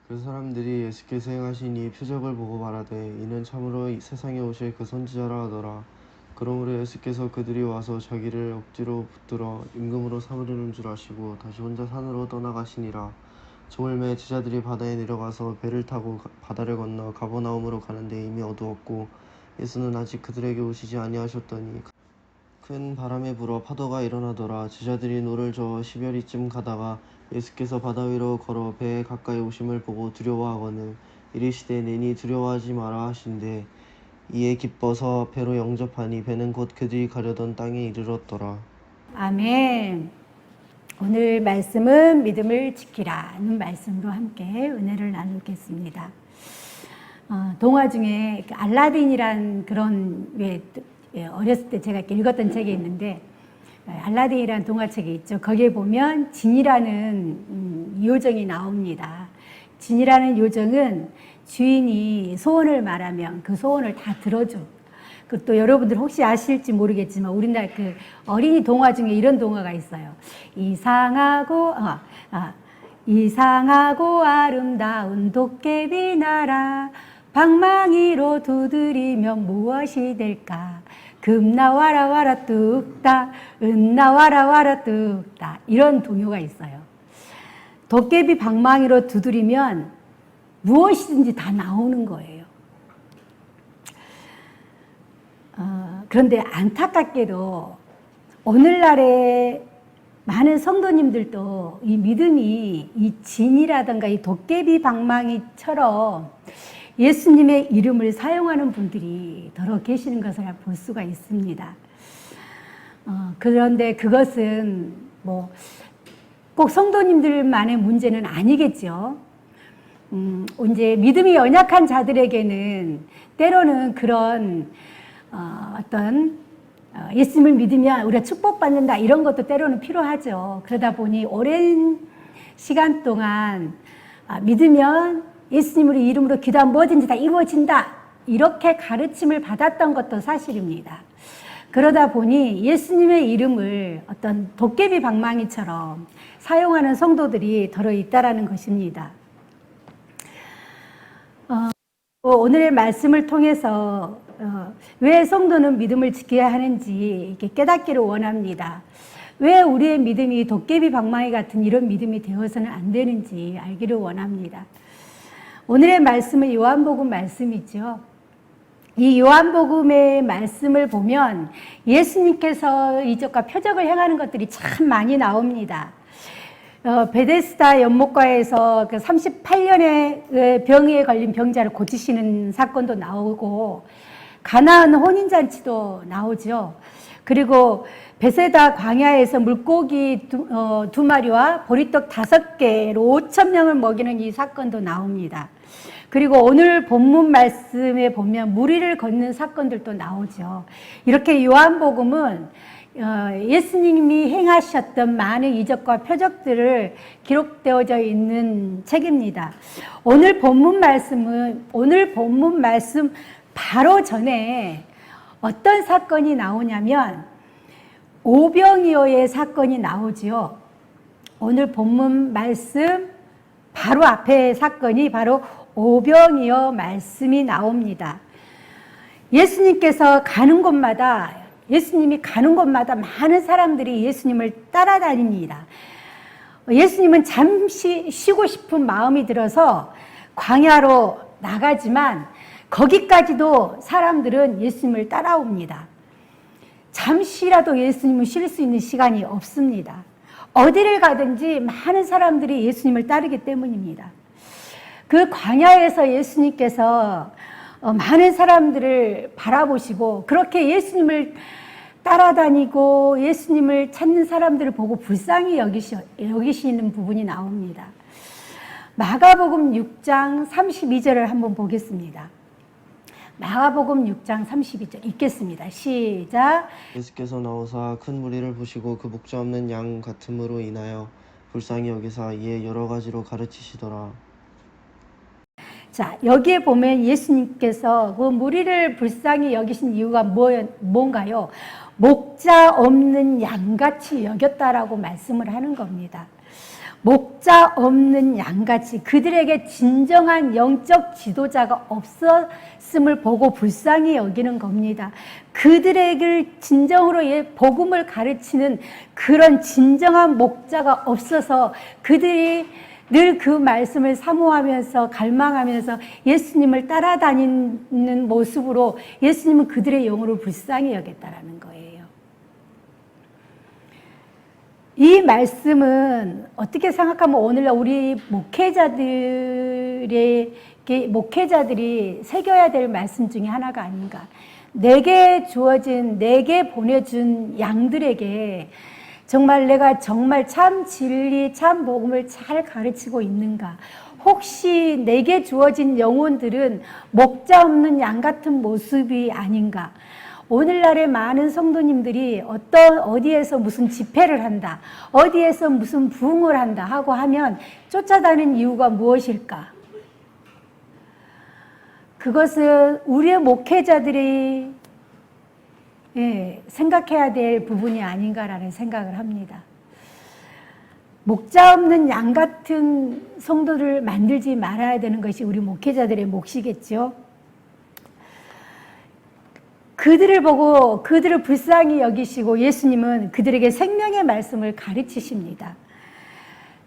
그 사람들이 예수께서 행하신 이 표적을 보고 말하되 이는 참으로 이 세상에 오실 그 선지자라 하더라. 그러므로 예수께서 그들이 와서 자기를 억지로 붙들어 임금으로 삼으려는 줄 아시고 다시 혼자 산으로 떠나가시니라. 저물매 제자들이 바다에 내려가서 배를 타고 바다를 건너 가버나움으로 가는데 이미 어두웠고 예수는 아직 그들에게 오시지 아니하셨더니 큰 바람에 불어 파도가 일어나더라. 제자들이 노를 저어 10여리쯤 가다가 예수께서 바다 위로 걸어 배에 가까이 오심을 보고 두려워하거늘 이르시되 내니 두려워하지 마라 하신대 이에 기뻐서 배로 영접하니 배는 곧 그들이 가려던 땅에 이르렀더라. 아멘. 오늘 말씀은 믿음을 지키라는 말씀으로 함께 은혜를 나누겠습니다. 동화 중에 알라딘이란 그런 어렸을 때 제가 읽었던 책이 있는데 알라딘이라는 동화책이 있죠. 거기에 보면 진이라는 요정이 나옵니다. 진이라는 요정은 주인이 소원을 말하면 그 소원을 다 들어줘. 또 여러분들 혹시 아실지 모르겠지만 우리나라 그 어린이 동화 중에 이런 동화가 있어요. 이상하고 아름다운 도깨비 나라 방망이로 두드리면 무엇이 될까? 금 나와라 와라 뚝딱 은 나와라 와라 뚝딱 이런 동요가 있어요. 도깨비 방망이로 두드리면 무엇이든지 다 나오는 거예요. 그런데 안타깝게도 오늘날의 많은 성도님들도 이 믿음이 이 진이라든가 이 도깨비 방망이처럼 예수님의 이름을 사용하는 분들이 더러 계시는 것을 볼 수가 있습니다. 그런데 그것은 뭐 꼭 성도님들만의 문제는 아니겠죠. 이제 믿음이 연약한 자들에게는 때로는 그런 예수님을 믿으면 우리가 축복받는다 이런 것도 때로는 필요하죠. 그러다 보니 오랜 시간 동안 믿으면 예수님의 이름으로 기도하면 뭐든지 다 이루어진다 이렇게 가르침을 받았던 것도 사실입니다. 그러다 보니 예수님의 이름을 어떤 도깨비 방망이처럼 사용하는 성도들이 더러 있다라는 것입니다. 오늘의 말씀을 통해서 왜 성도는 믿음을 지켜야 하는지 이렇게 깨닫기를 원합니다. 왜 우리의 믿음이 도깨비 방망이 같은 이런 믿음이 되어서는 안 되는지 알기를 원합니다. 오늘의 말씀은 요한복음 말씀이죠. 이 요한복음의 말씀을 보면 예수님께서 이적과 표적을 행하는 것들이 참 많이 나옵니다. 베데스다 연못가에서 그 38년의 병에 걸린 병자를 고치시는 사건도 나오고 가나안 혼인잔치도 나오죠. 그리고 베세다 광야에서 물고기 두 마리와 보리떡 5개로 5,000명을 먹이는 이 사건도 나옵니다. 그리고 오늘 본문 말씀에 보면 무리를 걷는 사건들도 나오죠. 이렇게 요한복음은 예수님이 행하셨던 많은 이적과 표적들을 기록되어져 있는 책입니다. 오늘 본문 말씀 바로 전에 어떤 사건이 나오냐면 오병이어의 사건이 나오지요. 오늘 본문 말씀 바로 앞에 사건이 바로 오병이어 말씀이 나옵니다. 예수님이 가는 곳마다 많은 사람들이 예수님을 따라다닙니다. 예수님은 잠시 쉬고 싶은 마음이 들어서 광야로 나가지만 거기까지도 사람들은 예수님을 따라옵니다. 잠시라도 예수님을 쉴 수 있는 시간이 없습니다. 어디를 가든지 많은 사람들이 예수님을 따르기 때문입니다. 그 광야에서 예수님께서 많은 사람들을 바라보시고 그렇게 예수님을 따라다니고 예수님을 찾는 사람들을 보고 불쌍히 여기시는 부분이 나옵니다. 마가복음 6장 32절을 한번 보겠습니다. 마가복음 6장 32절 읽겠습니다. 시작. 예수께서 나오사 큰 무리를 보시고 그 목자 없는 양 같음으로 인하여 불쌍히 여기사 이에 여러 가지로 가르치시더라. 자, 여기에 보면 예수님께서 그 무리를 불쌍히 여기신 이유가 뭔가요? 목자 없는 양같이 여겼다라고 말씀을 하는 겁니다. 목자 없는 양같이 그들에게 진정한 영적 지도자가 없었음을 보고 불쌍히 여기는 겁니다. 그들에게 진정으로 복음을 가르치는 그런 진정한 목자가 없어서 그들이 늘 그 말씀을 사모하면서 갈망하면서 예수님을 따라다니는 모습으로 예수님은 그들의 영혼을 불쌍히 여겼다라는 거예요. 이 말씀은 어떻게 생각하면 오늘날 우리 목회자들이 새겨야 될 말씀 중에 하나가 아닌가. 내게 주어진, 내게 보내준 양들에게 정말 내가 정말 참 진리, 참 복음을 잘 가르치고 있는가? 혹시 내게 주어진 영혼들은 목자 없는 양 같은 모습이 아닌가? 오늘날의 많은 성도님들이 어디에서 무슨 집회를 한다, 어디에서 무슨 부흥을 한다 하고 하면 쫓아다니는 이유가 무엇일까? 그것은 우리의 목회자들이 생각해야 될 부분이 아닌가라는 생각을 합니다. 목자 없는 양 같은 성도를 만들지 말아야 되는 것이 우리 목회자들의 몫이겠죠. 그들을 보고 그들을 불쌍히 여기시고 예수님은 그들에게 생명의 말씀을 가르치십니다.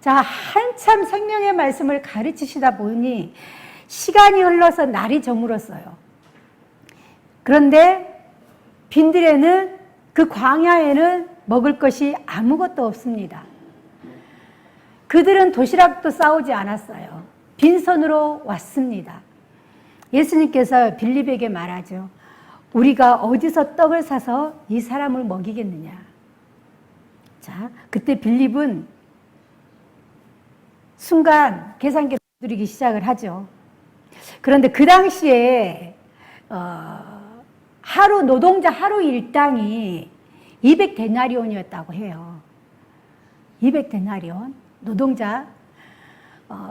자, 한참 생명의 말씀을 가르치시다 보니 시간이 흘러서 날이 저물었어요. 그런데 빈들에는, 그 광야에는 먹을 것이 아무것도 없습니다. 그들은 도시락도 싸우지 않았어요. 빈손으로 왔습니다. 예수님께서 빌립에게 말하죠. 우리가 어디서 떡을 사서 이 사람을 먹이겠느냐. 자, 그때 빌립은 순간 계산기 두드리기 시작을 하죠. 그런데 그 당시에 노동자 하루 일당이 200데나리온이었다고 해요. 200데나리온 노동자.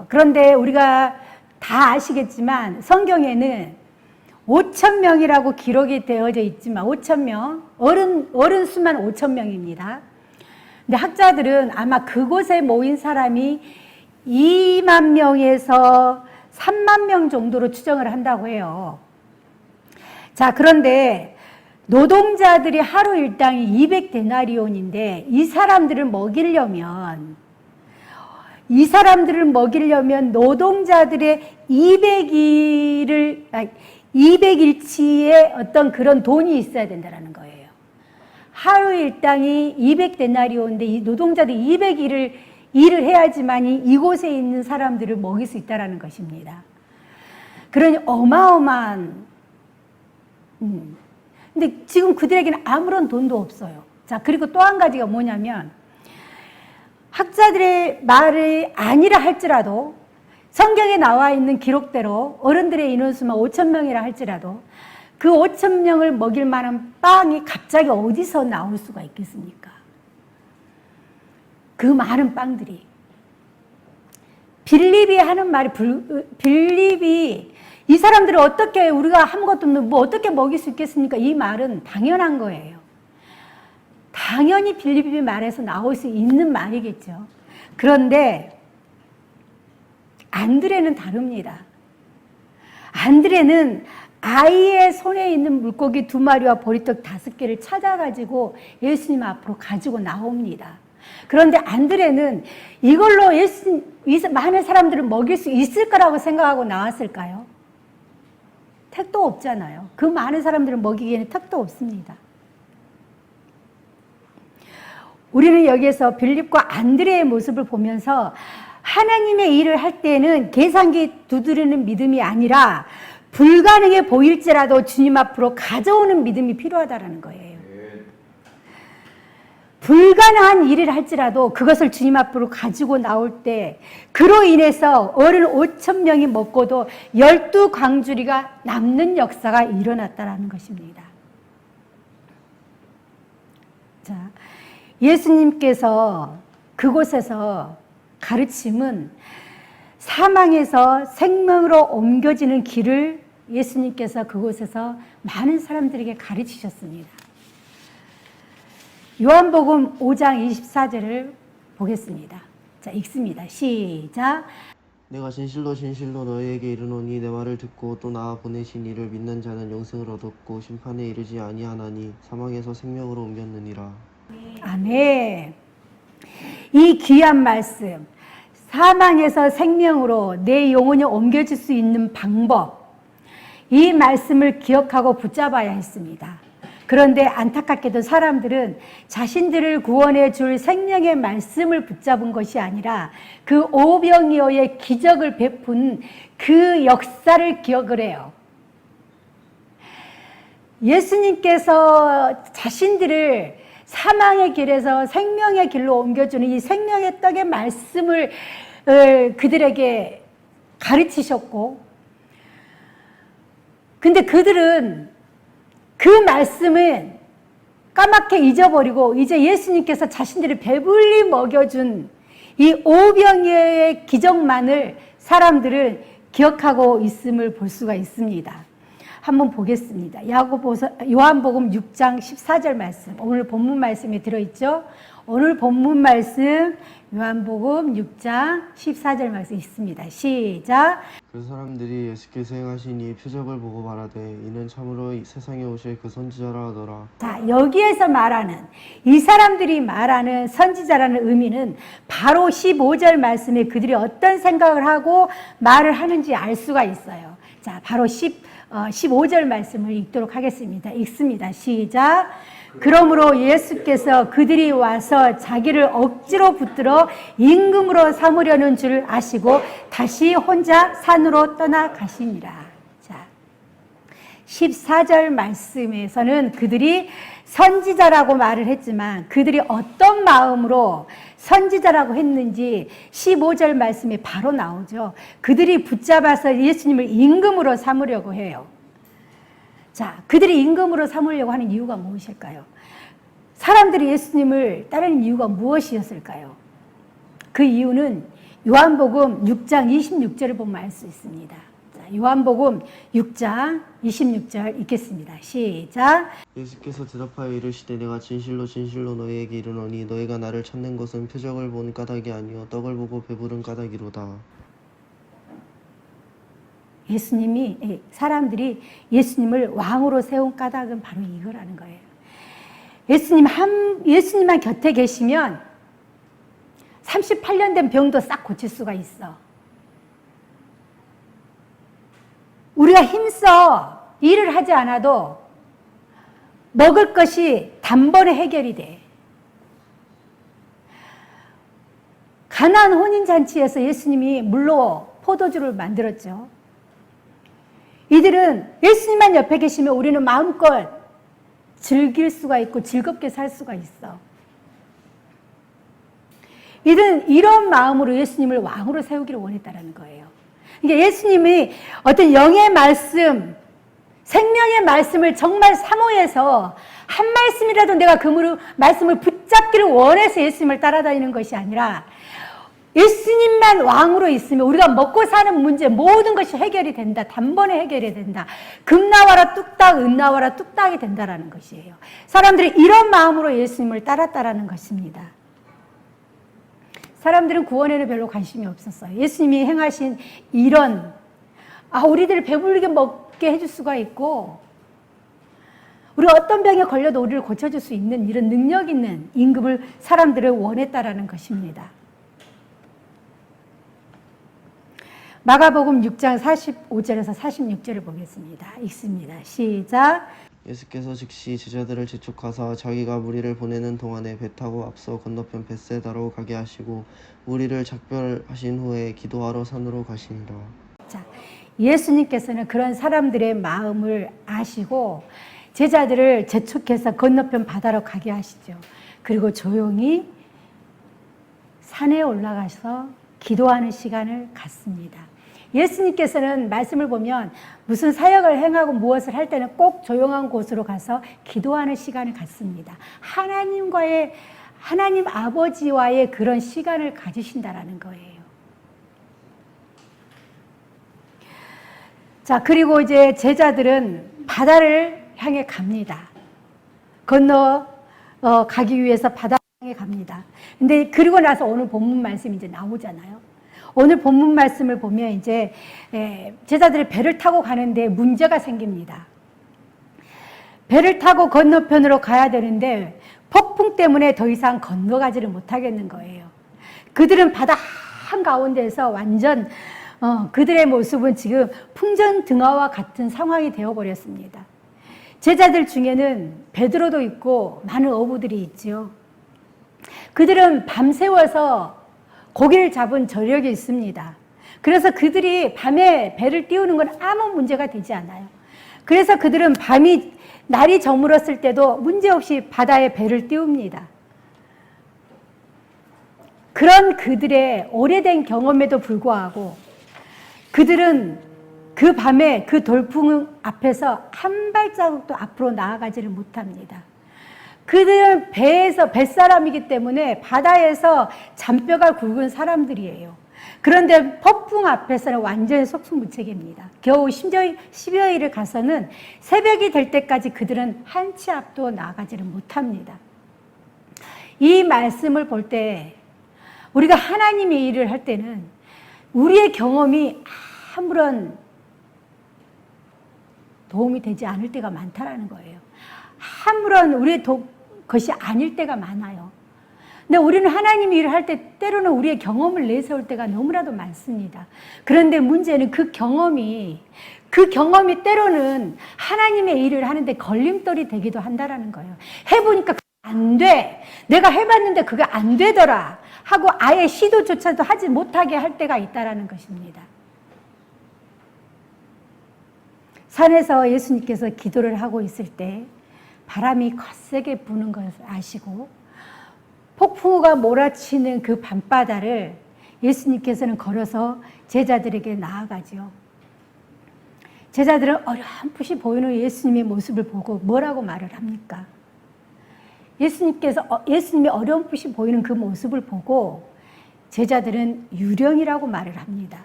그런데 우리가 다 아시겠지만 성경에는 5,000명이라고 기록이 되어져 있지만 5,000명, 어른 수만 5,000명입니다. 근데 학자들은 아마 그곳에 모인 사람이 2만 명에서 3만 명 정도로 추정을 한다고 해요. 자, 그런데 노동자들이 하루 일당이 200데나리온인데 이 사람들을 먹이려면 노동자들의 200일치의 어떤 그런 돈이 있어야 된다는 거예요. 하루 일당이 200데나리온인데 이 노동자들이 200일을 일을 해야지만이 이곳에 있는 사람들을 먹일 수 있다는 것입니다. 그러니 어마어마한 근데 지금 그들에게는 아무런 돈도 없어요. 자, 그리고 또 한 가지가 뭐냐면 학자들의 말이 아니라 할지라도 성경에 나와 있는 기록대로 어른들의 인원수만 5,000명이라 할지라도 그 5,000명을 먹일 만한 빵이 갑자기 어디서 나올 수가 있겠습니까? 그 많은 빵들이. 빌립이 하는 말이, 빌립이 이 사람들을 어떻게 우리가 아무것도 없는 뭐 어떻게 먹일 수 있겠습니까? 이 말은 당연한 거예요. 당연히 빌립의 말에서 나올 수 있는 말이겠죠. 그런데 안드레는 다릅니다. 안드레는 아이의 손에 있는 물고기 2마리와 보리떡 5개를 찾아가지고 예수님 앞으로 가지고 나옵니다. 그런데 안드레는 이걸로 많은 사람들을 먹일 수 있을 거라고 생각하고 나왔을까요? 택도 없잖아요. 그 많은 사람들을 먹이기에는 택도 없습니다. 우리는 여기에서 빌립과 안드레의 모습을 보면서 하나님의 일을 할 때는 계산기 두드리는 믿음이 아니라 불가능해 보일지라도 주님 앞으로 가져오는 믿음이 필요하다는 거예요. 불가능한 일을 할지라도 그것을 주님 앞으로 가지고 나올 때 그로 인해서 어른 5,000명이 먹고도 12광주리가 남는 역사가 일어났다는 것입니다. 자, 예수님께서 그곳에서 가르침은 사망에서 생명으로 옮겨지는 길을 예수님께서 그곳에서 많은 사람들에게 가르치셨습니다. 요한복음 5장 24절을 보겠습니다. 자, 읽습니다. 시작. 내가 진실로 진실로 너희에게 이르노니 내 말을 듣고 또 나 보내신 이를 믿는 자는 영생을 얻었고 심판에 이르지 아니하나니 사망에서 생명으로 옮겼느니라. 아멘. 이 귀한 말씀, 사망에서 생명으로 내 영혼이 옮겨질 수 있는 방법, 이 말씀을 기억하고 붙잡아야 했습니다. 그런데 안타깝게도 사람들은 자신들을 구원해 줄 생명의 말씀을 붙잡은 것이 아니라 그 오병이어의 기적을 베푼 그 역사를 기억을 해요. 예수님께서 자신들을 사망의 길에서 생명의 길로 옮겨주는 이 생명의 떡의 말씀을 그들에게 가르치셨고, 근데 그들은 그 말씀은 까맣게 잊어버리고 이제 예수님께서 자신들을 배불리 먹여준 이 오병이어의 기적만을 사람들은 기억하고 있음을 볼 수가 있습니다. 한번 보겠습니다. 요한복음 6장 14절 말씀, 오늘 본문 말씀에 들어있죠. 오늘 본문 말씀 요한복음 6장 14절 말씀 있습니다. 시작. 그 사람들이 예수께서 행하신 이 표적을 보고 말하되 이는 참으로 이 세상에 오실 그 선지자라 하더라. 자, 여기에서 말하는 이 사람들이 말하는 선지자라는 의미는 바로 15절 말씀에 그들이 어떤 생각을 하고 말을 하는지 알 수가 있어요. 자, 바로 15절 말씀을 읽도록 하겠습니다. 읽습니다. 시작. 그러므로 예수께서 그들이 와서 자기를 억지로 붙들어 임금으로 삼으려는 줄 아시고 다시 혼자 산으로 떠나가시니라. 자, 14절 말씀에서는 그들이 선지자라고 말을 했지만 그들이 어떤 마음으로 선지자라고 했는지 15절 말씀에 바로 나오죠. 그들이 붙잡아서 예수님을 임금으로 삼으려고 해요. 자, 그들이 임금으로 삼으려고 하는 이유가 무엇일까요? 사람들이 예수님을 따르는 이유가 무엇이었을까요? 그 이유는 요한복음 6장 26절을 보면 알 수 있습니다. 자, 요한복음 6장 26절 읽겠습니다. 시작. 예수께서 대답하여 이르시되 내가 진실로 진실로 너희에게 이르노니 너희가 나를 찾는 것은 표적을 본 까닭이 아니요 떡을 보고 배부른 까닭이로다. 사람들이 예수님을 왕으로 세운 까닭은 바로 이거라는 거예요. 예수님만 곁에 계시면 38년 된 병도 싹 고칠 수가 있어. 우리가 힘써 일을 하지 않아도 먹을 것이 단번에 해결이 돼. 가나안 혼인잔치에서 예수님이 물로 포도주를 만들었죠. 이들은 예수님만 옆에 계시면 우리는 마음껏 즐길 수가 있고 즐겁게 살 수가 있어. 이들은 이런 마음으로 예수님을 왕으로 세우기를 원했다는 거예요. 그러니까 예수님이 어떤 영의 말씀, 생명의 말씀을 정말 사모해서 한 말씀이라도 내가 그 말씀을 붙잡기를 원해서 예수님을 따라다니는 것이 아니라 예수님만 왕으로 있으면 우리가 먹고 사는 문제 모든 것이 해결이 된다. 단번에 해결이 된다. 금 나와라 뚝딱, 은 나와라 뚝딱이 된다라는 것이에요. 사람들이 이런 마음으로 예수님을 따랐다라는 것입니다. 사람들은 구원에는 별로 관심이 없었어요. 예수님이 행하신 이런 우리들을 배부르게 먹게 해줄 수가 있고 우리가 어떤 병에 걸려도 우리를 고쳐줄 수 있는 이런 능력 있는 임금을 사람들을 원했다라는 것입니다. 마가복음 6장 45절에서 46절을 보겠습니다. 읽습니다. 시작. 예수께서 즉시 제자들을 재촉하사 자기가 무리를 보내는 동안에 배 타고 앞서 건너편 벳세다로 가게 하시고 무리를 작별하신 후에 기도하러 산으로 가시니라. 자, 예수님께서는 그런 사람들의 마음을 아시고 제자들을 재촉해서 건너편 바다로 가게 하시죠. 그리고 조용히 산에 올라가서 기도하는 시간을 갖습니다. 예수님께서는 말씀을 보면 무슨 사역을 행하고 무엇을 할 때는 꼭 조용한 곳으로 가서 기도하는 시간을 갖습니다. 하나님 아버지와의 그런 시간을 가지신다라는 거예요. 자, 그리고 이제 제자들은 바다를 향해 갑니다. 건너 가기 위해서 바다를 향해 갑니다. 근데 그리고 나서 오늘 본문 말씀이 이제 나오잖아요. 오늘 본문 말씀을 보면 이제 제자들이 배를 타고 가는데 문제가 생깁니다. 배를 타고 건너편으로 가야 되는데 폭풍 때문에 더 이상 건너가지를 못하겠는 거예요. 그들은 바다 한가운데서 완전 그들의 모습은 지금 풍전등화와 같은 상황이 되어버렸습니다. 제자들 중에는 베드로도 있고 많은 어부들이 있죠. 그들은 밤새워서 고기를 잡은 저력이 있습니다. 그래서 그들이 밤에 배를 띄우는 건 아무 문제가 되지 않아요. 그래서 그들은 날이 저물었을 때도 문제없이 바다에 배를 띄웁니다. 그런 그들의 오래된 경험에도 불구하고 그들은 그 밤에 그 돌풍 앞에서 한 발자국도 앞으로 나아가지를 못합니다. 그들은 뱃사람이기 때문에 바다에서 잔뼈가 굵은 사람들이에요. 그런데 폭풍 앞에서는 완전히 속수무책입니다. 겨우 10여일을 가서는 새벽이 될 때까지 그들은 한 치 앞도 나아가지를 못합니다. 이 말씀을 볼 때 우리가 하나님의 일을 할 때는 우리의 경험이 아무런 도움이 되지 않을 때가 많다라는 거예요. 아무런 우리의 것이 아닐 때가 많아요. 근데 우리는 하나님의 일을 할 때 때로는 우리의 경험을 내세울 때가 너무나도 많습니다. 그런데 문제는 그 경험이 때로는 하나님의 일을 하는데 걸림돌이 되기도 한다라는 거예요. 해보니까 안 돼. 내가 해봤는데 그게 안 되더라 하고 아예 시도조차도 하지 못하게 할 때가 있다라는 것입니다. 산에서 예수님께서 기도를 하고 있을 때 바람이 거세게 부는 것을 아시고 폭풍우가 몰아치는 그 밤바다를 예수님께서는 걸어서 제자들에게 나아가죠. 제자들은 어렴풋이 보이는 예수님의 모습을 보고 뭐라고 말을 합니까? 예수님이 어렴풋이 보이는 그 모습을 보고 제자들은 유령이라고 말을 합니다.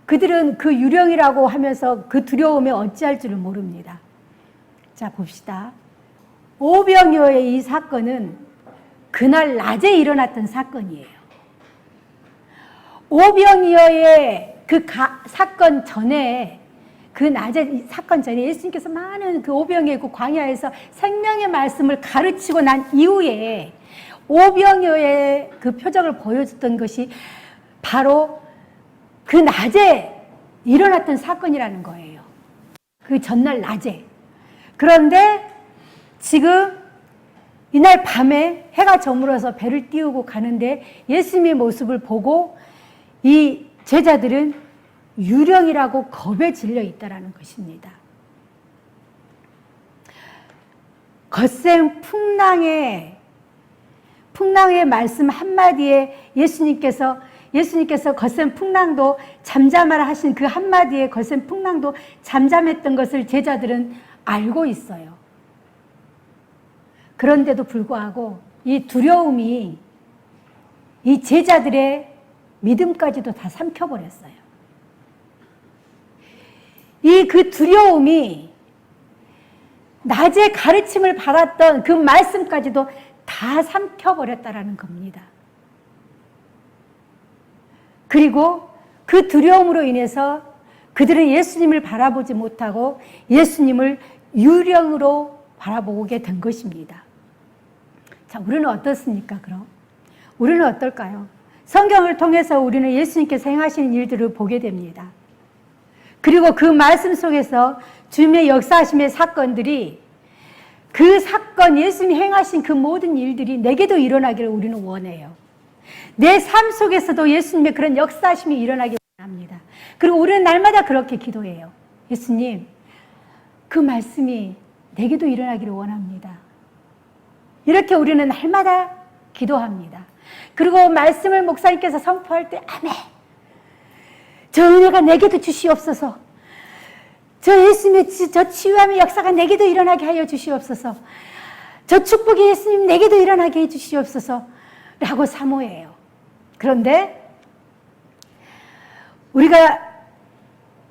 그들은 그 유령이라고 하면서 그 두려움에 어찌할 줄을 모릅니다. 자, 봅시다. 오병이어의 이 사건은 그날 낮에 일어났던 사건이에요. 오병이어의 그 사건 전에, 그 낮에 사건 전에 예수님께서 많은 그 오병이어 그 광야에서 생명의 말씀을 가르치고 난 이후에 오병이어의 그 표적을 보여줬던 것이 바로 그 낮에 일어났던 사건이라는 거예요. 그 전날 낮에. 그런데 지금 이날 밤에 해가 저물어서 배를 띄우고 가는데 예수님의 모습을 보고 이 제자들은 유령이라고 겁에 질려 있다라는 것입니다. 거센 풍랑의 말씀 한마디에 예수님께서 거센 풍랑도 잠잠하라 하신 그 한마디에 거센 풍랑도 잠잠했던 것을 제자들은 알고 있어요. 그런데도 불구하고 이 두려움이 이 제자들의 믿음까지도 다 삼켜버렸어요. 그 두려움이 낮에 가르침을 받았던 그 말씀까지도 다 삼켜버렸다라는 겁니다. 그리고 그 두려움으로 인해서 그들은 예수님을 바라보지 못하고 예수님을 유령으로 바라보게 된 것입니다. 자, 우리는 어떻습니까, 그럼? 우리는 어떨까요? 성경을 통해서 우리는 예수님께서 행하시는 일들을 보게 됩니다. 그리고 그 말씀 속에서 주님의 역사하심의 사건들이 그 사건, 예수님이 행하신 그 모든 일들이 내게도 일어나기를 우리는 원해요. 내 삶 속에서도 예수님의 그런 역사하심이 일어나기를 원합니다. 그리고 우리는 날마다 그렇게 기도해요. 예수님, 그 말씀이 내게도 일어나기를 원합니다. 이렇게 우리는 날마다 기도합니다. 그리고 말씀을 목사님께서 선포할 때 아멘. 저 은혜가 내게도 주시옵소서. 저 예수님의 저 치유함의 역사가 내게도 일어나게 하여 주시옵소서. 저 축복이 예수님 내게도 일어나게 해 주시옵소서. 라고 사모해요. 그런데 우리가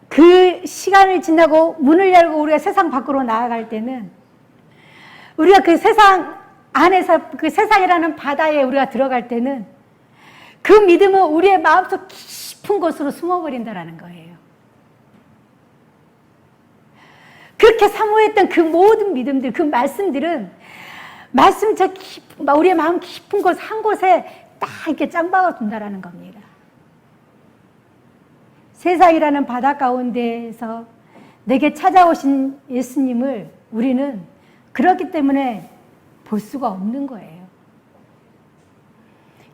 그 그 시간을 지나고 문을 열고 우리가 세상 밖으로 나아갈 때는 우리가 그 세상 안에서 그 세상이라는 바다에 우리가 들어갈 때는 그 믿음은 우리의 마음속 깊은 곳으로 숨어버린다라는 거예요. 그렇게 사모했던 그 모든 믿음들, 그 말씀들은 말씀 저 깊은, 우리의 마음 깊은 곳 한 곳에 딱 이렇게 짱박아 둔다라는 겁니다. 세상이라는 바다 가운데에서 내게 찾아오신 예수님을 우리는 그렇기 때문에 볼 수가 없는 거예요.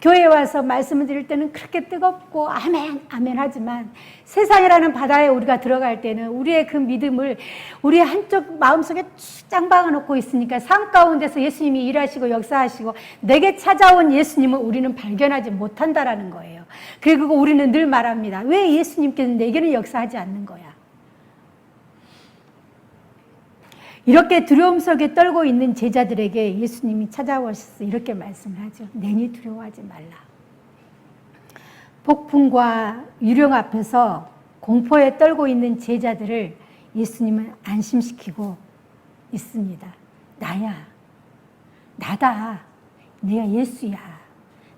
교회에 와서 말씀을 드릴 때는 그렇게 뜨겁고 아멘, 아멘 하지만 세상이라는 바다에 우리가 들어갈 때는 우리의 그 믿음을 우리의 한쪽 마음속에 쫙 박아놓고 있으니까 삶 가운데서 예수님이 일하시고 역사하시고 내게 찾아온 예수님을 우리는 발견하지 못한다라는 거예요. 그리고 우리는 늘 말합니다. 왜 예수님께서 내게는 역사하지 않는 거야? 이렇게 두려움 속에 떨고 있는 제자들에게 예수님이 찾아오셔서 이렇게 말씀을 하죠. 내니 두려워하지 말라. 폭풍과 유령 앞에서 공포에 떨고 있는 제자들을 예수님은 안심시키고 있습니다. 나야. 나다. 내가 예수야.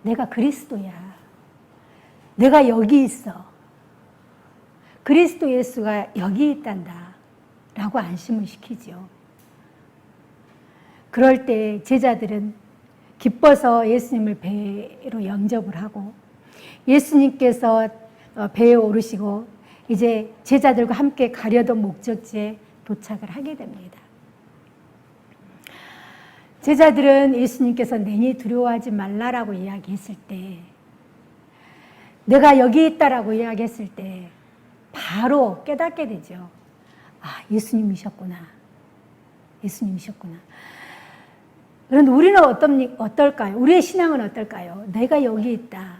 내가 그리스도야. 내가 여기 있어. 그리스도 예수가 여기 있단다. 라고 안심을 시키죠. 그럴 때 제자들은 기뻐서 예수님을 배로 영접을 하고 예수님께서 배에 오르시고 이제 제자들과 함께 가려던 목적지에 도착을 하게 됩니다. 제자들은 예수님께서 내니 두려워하지 말라라고 이야기했을 때 내가 여기 있다라고 이야기했을 때 바로 깨닫게 되죠. 아, 예수님이셨구나. 예수님이셨구나. 그런데 우리는 어떨까요? 우리의 신앙은 어떨까요? 내가 여기 있다.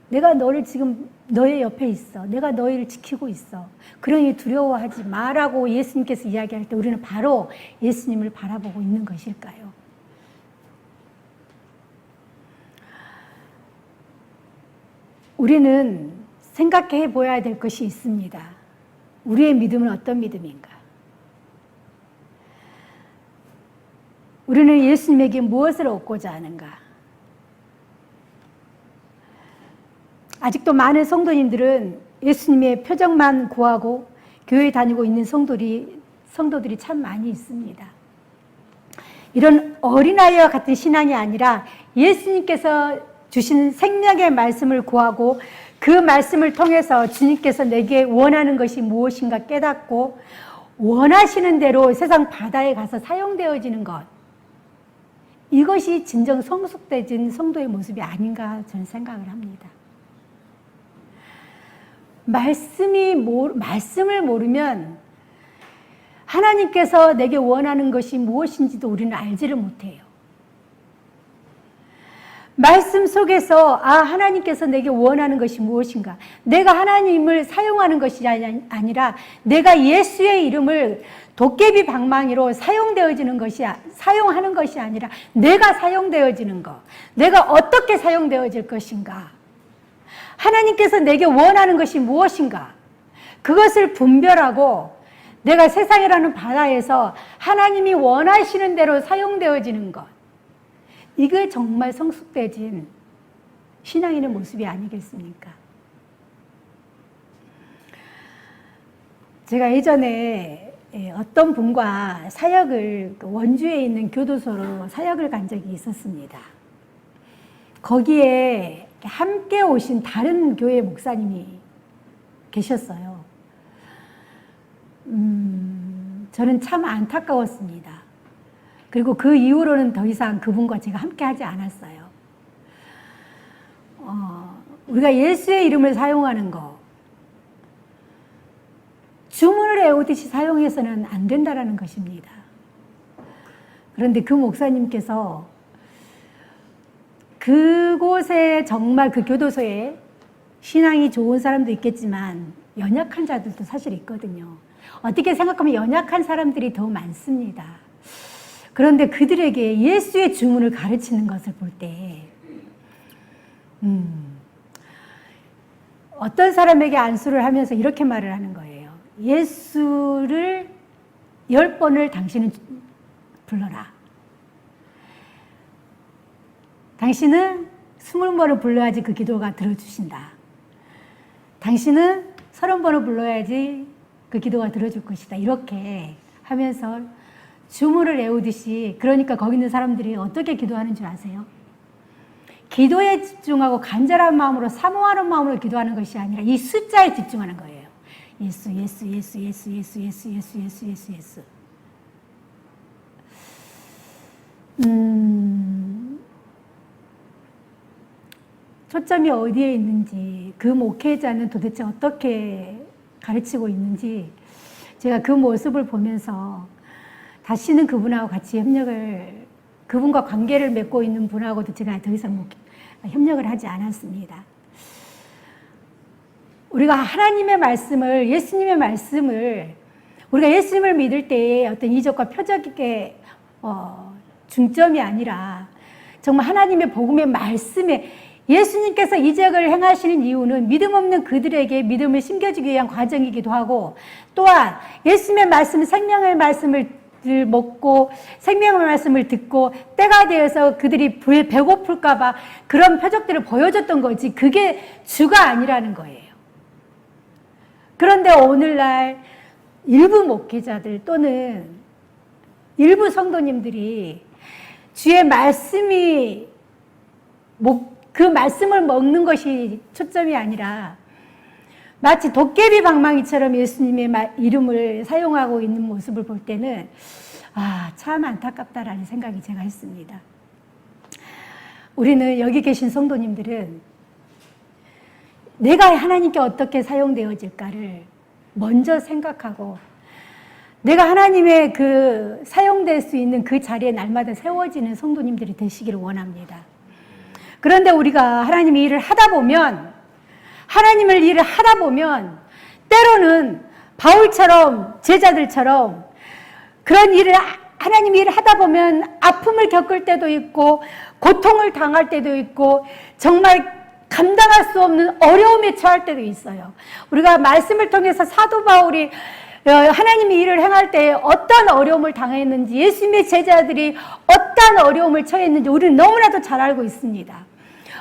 내가 너를 지금 너의 옆에 있어. 내가 너희를 지키고 있어. 그러니 두려워하지 마라고 예수님께서 이야기할 때 우리는 바로 예수님을 바라보고 있는 것일까요? 우리는 생각해 보아야 될 것이 있습니다. 우리의 믿음은 어떤 믿음인가? 우리는 예수님에게 무엇을 얻고자 하는가? 아직도 많은 성도님들은 예수님의 표정만 구하고 교회 다니고 있는 성도들이 참 많이 있습니다. 이런 어린아이와 같은 신앙이 아니라 예수님께서 주신 생명의 말씀을 구하고 그 말씀을 통해서 주님께서 내게 원하는 것이 무엇인가 깨닫고 원하시는 대로 세상 바다에 가서 사용되어지는 것. 이것이 진정 성숙되진 성도의 모습이 아닌가 저는 생각을 합니다. 말씀을 모르면 하나님께서 내게 원하는 것이 무엇인지도 우리는 알지를 못해요. 말씀 속에서 하나님께서 내게 원하는 것이 무엇인가? 내가 하나님을 사용하는 것이 아니라 내가 예수의 이름을 도깨비 방망이로 사용하는 것이 아니라 내가 사용되어지는 것. 내가 어떻게 사용되어질 것인가? 하나님께서 내게 원하는 것이 무엇인가? 그것을 분별하고 내가 세상이라는 바다에서 하나님이 원하시는 대로 사용되어지는 것. 이게 정말 성숙되진 신앙인의 모습이 아니겠습니까? 제가 예전에 어떤 분과 사역을 원주에 있는 교도소로 사역을 간 적이 있었습니다. 거기에 함께 오신 다른 교회 목사님이 계셨어요. 저는 참 안타까웠습니다. 그리고 그 이후로는 더 이상 그분과 제가 함께 하지 않았어요. 우리가 예수의 이름을 사용하는 거, 주문을 외우듯이 사용해서는 안 된다라는 것입니다. 그런데 그 목사님께서 그곳에 정말 그 교도소에 신앙이 좋은 사람도 있겠지만 연약한 자들도 사실 있거든요. 어떻게 생각하면 연약한 사람들이 더 많습니다. 그런데 그들에게 예수의 주문을 가르치는 것을 볼 때 어떤 사람에게 안수를 하면서 이렇게 말을 하는 거예요. 예수를 10번을 당신은 불러라. 당신은 20번을 불러야지 그 기도가 들어주신다. 당신은 30번을 불러야지 그 기도가 들어줄 것이다. 이렇게 하면서 주문을 외우듯이, 그러니까 거기 있는 사람들이 어떻게 기도하는 줄 아세요? 기도에 집중하고 간절한 마음으로 사모하는 마음으로 기도하는 것이 아니라 이 숫자에 집중하는 거예요. 예수, 예수, 예수, 예수, 예수, 예수, 예수, 예수, 예수, 예수. 초점이 어디에 있는지, 그 목회자는 도대체 어떻게 가르치고 있는지 제가 그 모습을 보면서 다시는 그분하고 같이 그분과 관계를 맺고 있는 분하고도 제가 더 이상 협력을 하지 않았습니다. 우리가 하나님의 말씀을, 예수님의 말씀을, 우리가 예수님을 믿을 때의 어떤 이적과 표적의 중점이 아니라 정말 하나님의 복음의 말씀에, 예수님께서 이적을 행하시는 이유는 믿음 없는 그들에게 믿음을 심겨주기 위한 과정이기도 하고, 또한 예수님의 말씀, 생명의 말씀을 먹고 생명의 말씀을 듣고 때가 되어서 그들이 배고플까 봐 그런 표적들을 보여줬던 거지, 그게 주가 아니라는 거예요. 그런데 오늘날 일부 목회자들 또는 일부 성도님들이 주의 말씀이 그 말씀을 먹는 것이 초점이 아니라 마치 도깨비 방망이처럼 예수님의 이름을 사용하고 있는 모습을 볼 때는 참 안타깝다라는 생각이 제가 했습니다. 우리는, 여기 계신 성도님들은 내가 하나님께 어떻게 사용되어질까를 먼저 생각하고, 내가 하나님의 그 사용될 수 있는 그 자리에 날마다 세워지는 성도님들이 되시기를 원합니다. 그런데 우리가 하나님의 일을 하다 보면, 때로는 바울처럼, 제자들처럼 그런 일을, 하나님의 일을 하다 보면 아픔을 겪을 때도 있고 고통을 당할 때도 있고 정말 감당할 수 없는 어려움에 처할 때도 있어요. 우리가 말씀을 통해서 사도 바울이 하나님의 일을 행할 때 어떤 어려움을 당했는지, 예수님의 제자들이 어떤 어려움을 처했는지 우리는 너무나도 잘 알고 있습니다.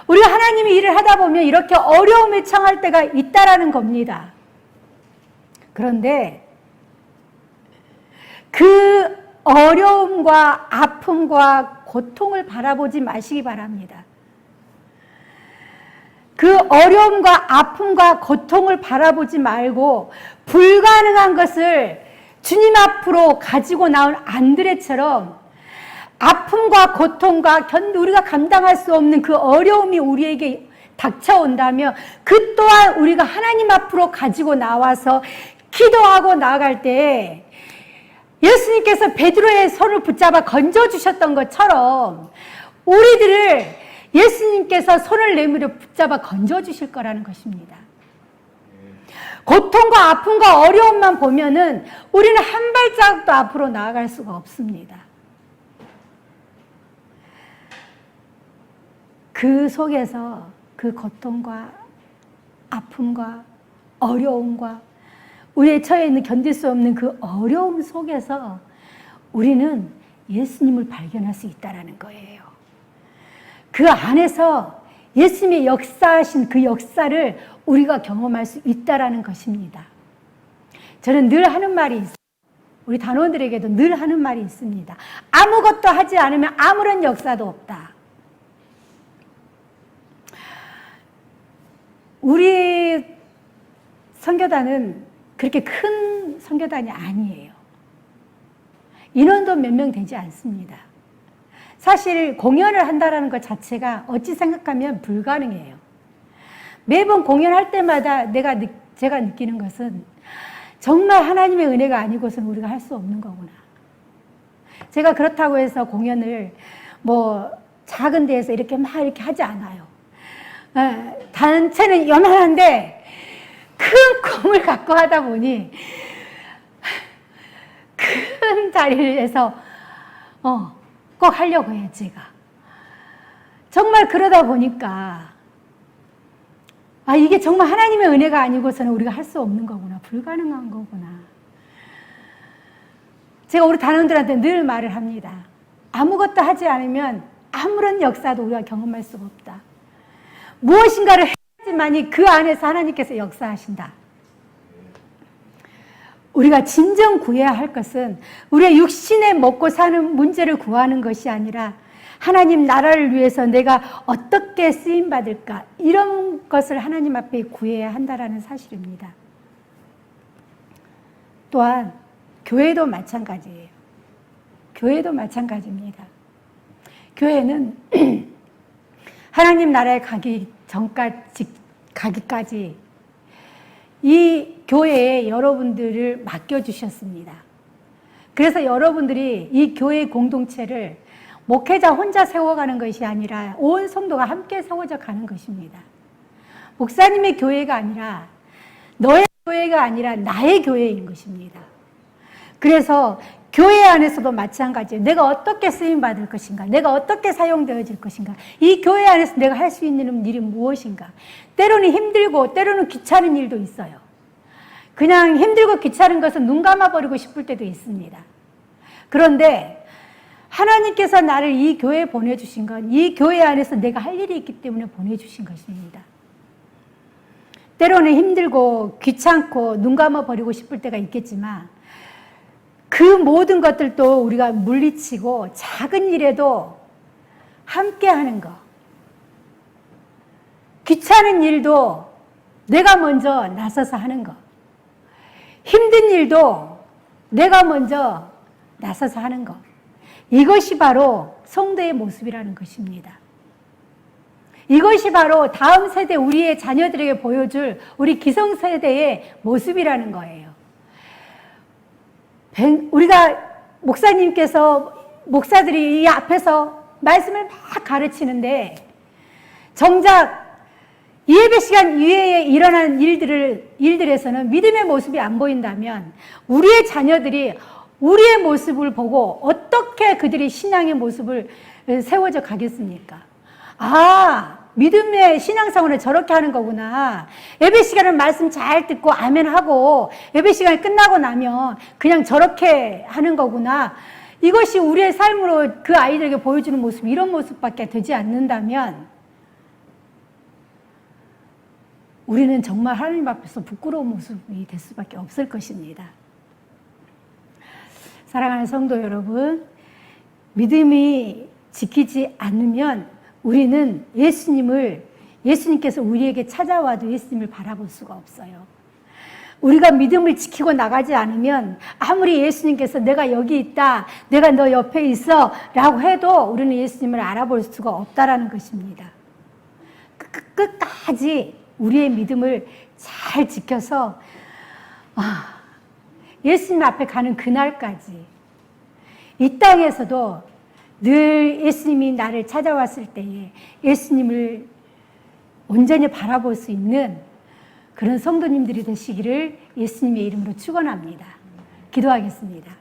우리가 하나님의 일을 하다 보면 이렇게 어려움에 처할 때가 있다라는 겁니다. 그런데 그 어려움과 아픔과 고통을 바라보지 마시기 바랍니다. 그 어려움과 아픔과 고통을 바라보지 말고 불가능한 것을 주님 앞으로 가지고 나온 안드레처럼 아픔과 고통과 우리가 감당할 수 없는 그 어려움이 우리에게 닥쳐온다면 그 또한 우리가 하나님 앞으로 가지고 나와서 기도하고 나아갈 때 예수님께서 베드로의 손을 붙잡아 건져주셨던 것처럼 우리들을 예수님께서 손을 내밀어 붙잡아 건져주실 거라는 것입니다. 고통과 아픔과 어려움만 보면은 우리는 한 발자국도 앞으로 나아갈 수가 없습니다. 그 속에서 그 고통과 아픔과 어려움과 우리의 처해 있는 견딜 수 없는 그 어려움 속에서 우리는 예수님을 발견할 수 있다는 거예요. 그 안에서 예수님의 역사하신 그 역사를 우리가 경험할 수 있다는 것입니다. 저는 늘 하는 말이 있어요. 우리 단원들에게도 늘 하는 말이 있습니다. 아무것도 하지 않으면 아무런 역사도 없다. 우리 선교단은 그렇게 큰 선교단이 아니에요. 인원도 몇 명 되지 않습니다. 사실 공연을 한다는 것 자체가 어찌 생각하면 불가능해요. 매번 공연할 때마다 제가 느끼는 것은 정말 하나님의 은혜가 아니고서는 우리가 할 수 없는 거구나. 제가 그렇다고 해서 공연을 작은 데에서 이렇게 하지 않아요. 단체는 요만한데 큰 꿈을 갖고 하다 보니 큰 자리에서 꼭 하려고 해요, 제가. 정말 그러다 보니까 아, 이게 정말 하나님의 은혜가 아니고서는 우리가 할 수 없는 거구나. 불가능한 거구나. 제가 우리 단원들한테 늘 말을 합니다. 아무것도 하지 않으면 아무런 역사도 우리가 경험할 수가 없다. 무엇인가를 해야지만이 그 안에서 하나님께서 역사하신다. 우리가 진정 구해야 할 것은 우리의 육신에 먹고 사는 문제를 구하는 것이 아니라 하나님 나라를 위해서 내가 어떻게 쓰임받을까, 이런 것을 하나님 앞에 구해야 한다는 사실입니다. 또한 교회도 마찬가지예요. 교회도 마찬가지입니다. 교회는 하나님 나라에 가기까지 이 교회에 여러분들을 맡겨주셨습니다. 그래서 여러분들이 이 교회 공동체를 목회자 혼자 세워가는 것이 아니라 온 성도가 함께 세워져 가는 것입니다. 목사님의 교회가 아니라, 너의 교회가 아니라 나의 교회인 것입니다. 그래서 교회 안에서도 마찬가지예요. 내가 어떻게 쓰임받을 것인가, 내가 어떻게 사용되어질 것인가, 이 교회 안에서 내가 할 수 있는 일이 무엇인가. 때로는 힘들고 때로는 귀찮은 일도 있어요. 그냥 힘들고 귀찮은 것은 눈 감아버리고 싶을 때도 있습니다. 그런데 하나님께서 나를 이 교회에 보내주신 건 이 교회 안에서 내가 할 일이 있기 때문에 보내주신 것입니다. 때로는 힘들고 귀찮고 눈 감아버리고 싶을 때가 있겠지만 그 모든 것들도 우리가 물리치고 작은 일에도 함께 하는 것, 귀찮은 일도 내가 먼저 나서서 하는 것, 힘든 일도 내가 먼저 나서서 하는 것, 이것이 바로 성도의 모습이라는 것입니다. 이것이 바로 다음 세대 우리의 자녀들에게 보여줄 우리 기성세대의 모습이라는 거예요. 우리가 목사들이 이 앞에서 말씀을 막 가르치는데 정작 예배 시간 이외에 일어난 일들에서는 믿음의 모습이 안 보인다면 우리의 자녀들이 우리의 모습을 보고 어떻게 그들이 신앙의 모습을 세워져 가겠습니까? 아, 믿음의 신앙생활을 저렇게 하는 거구나. 예배 시간은 말씀 잘 듣고 아멘하고 예배 시간이 끝나고 나면 그냥 저렇게 하는 거구나. 이것이 우리의 삶으로 그 아이들에게 보여주는 모습, 이런 모습밖에 되지 않는다면 우리는 정말 하나님 앞에서 부끄러운 모습이 될 수밖에 없을 것입니다. 사랑하는 성도 여러분, 믿음이 지키지 않으면 우리는 예수님께서 우리에게 찾아와도 예수님을 바라볼 수가 없어요. 우리가 믿음을 지키고 나가지 않으면 아무리 예수님께서 내가 여기 있다, 내가 너 옆에 있어 라고 해도 우리는 예수님을 알아볼 수가 없다라는 것입니다. 끝까지 우리의 믿음을 잘 지켜서 예수님 앞에 가는 그날까지 이 땅에서도 늘 예수님이 나를 찾아왔을 때에 예수님을 온전히 바라볼 수 있는 그런 성도님들이 되시기를 예수님의 이름으로 축원합니다. 기도하겠습니다.